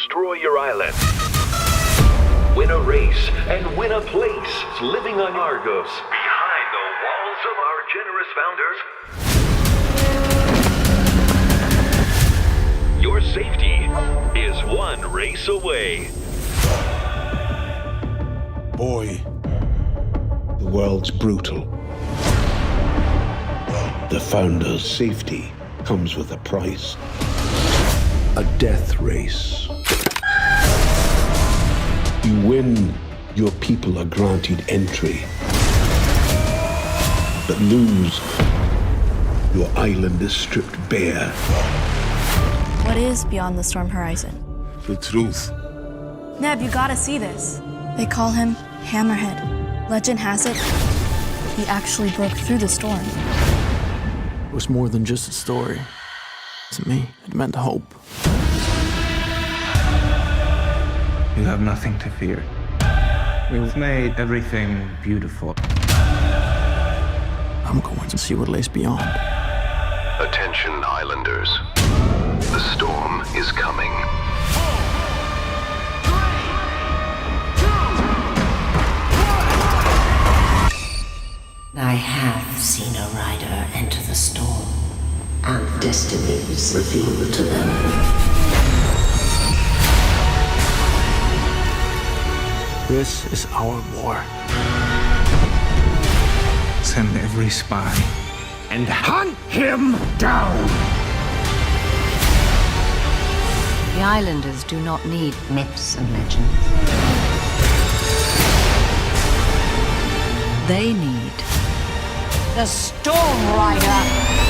destroy your island. Win a race and win a place living on Argos, behind the walls of our generous founders. Your safety is one race away. Boy, the world's brutal. The founder's safety comes with a price. A death race. You win, your people are granted entry. But lose, your island is stripped bare. What is beyond the storm horizon? The truth. Neb, you gotta see this. They call him Hammerhead. Legend has it, he actually broke through the storm. It was more than just a story. To me, it meant hope. You have nothing to fear. We've made everything beautiful. I'm going to see what lays beyond. Attention, islanders. The storm is coming. I have seen a rider enter the storm, and destinies revealed to them. This is our war. Send every spy And hunt him down! The islanders do not need Myths and legends. They need the Storm Rider.